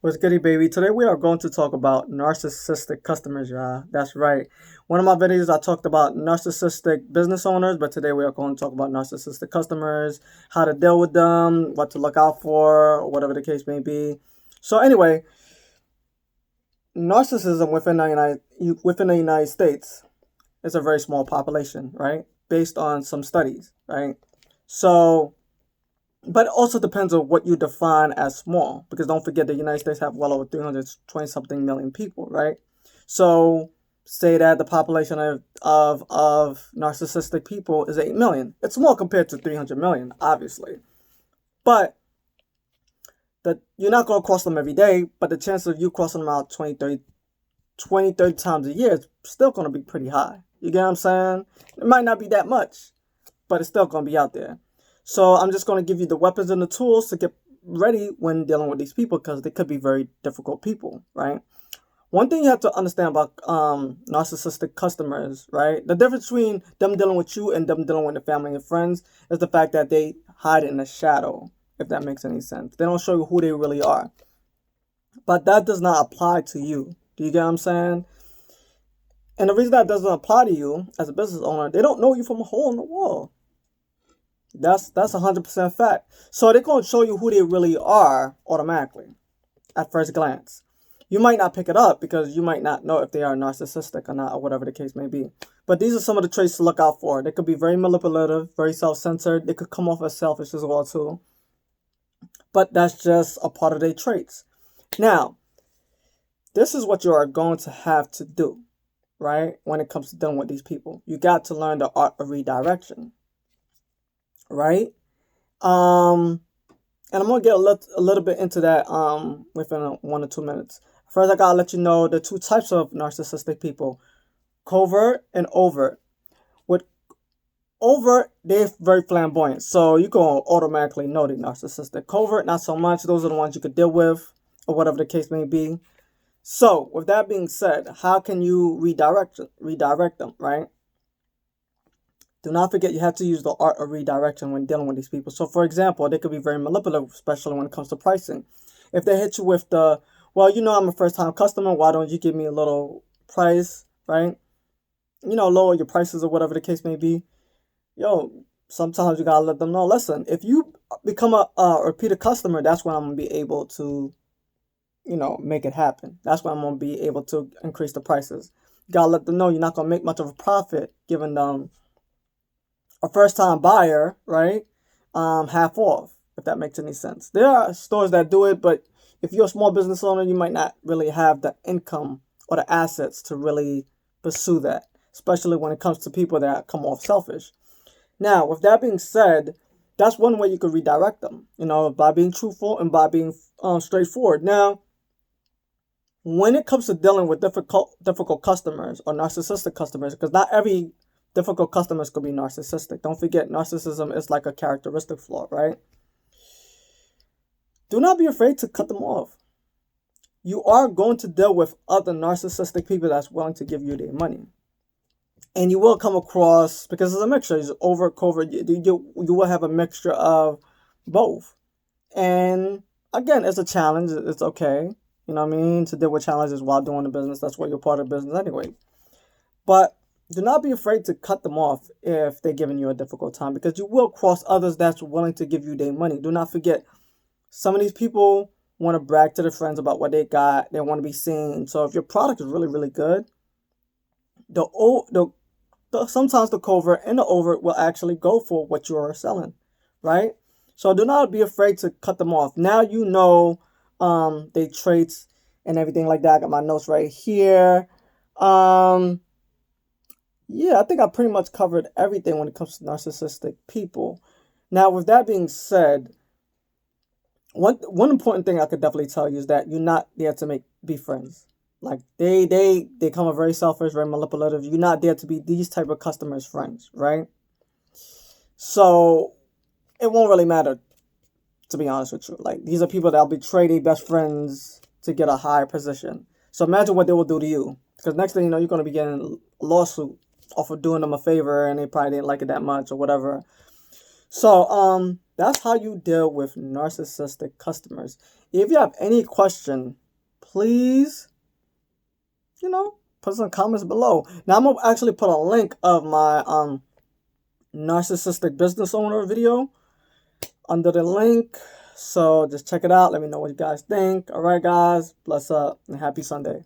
What's goody, baby? Today we are going to talk about narcissistic customers, y'all. That's right. One of my videos I talked about narcissistic business owners, but today we are going to talk about narcissistic customers, how to deal with them, what to look out for, whatever the case may be. So anyway, narcissism within the United States is a very small population, right? Based on some studies, right? So but it also depends on what you define as small, because don't forget the United States have well over 320 something million people, right? So say that the population of narcissistic people is 8 million. It's small compared to 300 million, obviously. But you're not going to cross them every day, but the chance of you crossing them out 20, 30 times a year is still going to be pretty high. You get what I'm saying? It might not be that much, but it's still going to be out there. So I'm just going to give you the weapons and the tools to get ready when dealing with these people, because they could be very difficult people, right? One thing you have to understand about narcissistic customers, right? The difference between them dealing with you and them dealing with their family and friends is the fact that they hide in the shadow, if that makes any sense. They don't show you who they really are. But that does not apply to you. Do you get what I'm saying? And the reason that doesn't apply to you as a business owner, they don't know you from a hole in the wall. That's 100% fact. So they're going to show you who they really are automatically at first glance. You might not pick it up because you might not know if they are narcissistic or not, or whatever the case may be. But these are some of the traits to look out for. They could be very manipulative, very self-centered. They could come off as selfish as well too. But that's just a part of their traits. Now, this is what you are going to have to do, right? When it comes to dealing with these people, you got to learn the art of redirection. Right? And I'm gonna get a little bit into that within 1 or 2 minutes. First, I gotta let you know the two types of narcissistic people: covert and overt. With overt, they're very flamboyant, so you can automatically know they're narcissistic. Covert, not so much. Those are the ones you could deal with, or whatever the case may be. So, with that being said, how can you redirect them, right? Do not forget you have to use the art of redirection when dealing with these people. So, for example, they could be very manipulative, especially when it comes to pricing. If they hit you with well, I'm a first-time customer, why don't you give me a little price, right? Lower your prices or whatever the case may be. Sometimes you got to let them know, listen, if you become a repeated customer, that's when I'm going to be able to, make it happen. That's when I'm going to be able to increase the prices. You got to let them know you're not going to make much of a profit giving them a first-time buyer, right? Half off, if that makes any sense. There are stores that do it, but if you're a small business owner, you might not really have the income or the assets to really pursue that, especially when it comes to people that come off selfish. Now, with that being said, that's one way you could redirect them, by being truthful and by being straightforward. Now, when it comes to dealing with difficult customers or narcissistic customers, because not every difficult customers could be narcissistic. Don't forget, narcissism is like a characteristic flaw, right? Do not be afraid to cut them off. You are going to deal with other narcissistic people that's willing to give you their money. And you will come across, because it's a mixture, it's over, covert, you will have a mixture of both. And again, it's a challenge. It's okay, to deal with challenges while doing the business. That's what you're part of business anyway. But do not be afraid to cut them off if they're giving you a difficult time, because you will cross others that's willing to give you their money. Do not forget, some of these people want to brag to their friends about what they got. They want to be seen. So if your product is really, really good, sometimes the covert and the overt will actually go for what you are selling, right? So do not be afraid to cut them off. Now you know their traits and everything like that. I got my notes right here. Yeah, I think I pretty much covered everything when it comes to narcissistic people. Now, with that being said, one important thing I could definitely tell you is that you're not there to be friends. Like they come very selfish, very manipulative. You're not there to be these type of customers' friends, right? So it won't really matter, to be honest with you. Like, these are people that'll betray their best friends to get a higher position. So imagine what they will do to you, because next thing you know, you're going to be getting a lawsuit off of doing them a favor, and they probably didn't like it that much or whatever. So that's how you deal with narcissistic customers. If you have any question, please, put some comments below. Now I'm gonna actually put a link of my narcissistic business owner video under the link. So just check it out. Let me know what you guys think. All right, guys. Bless up and happy Sunday.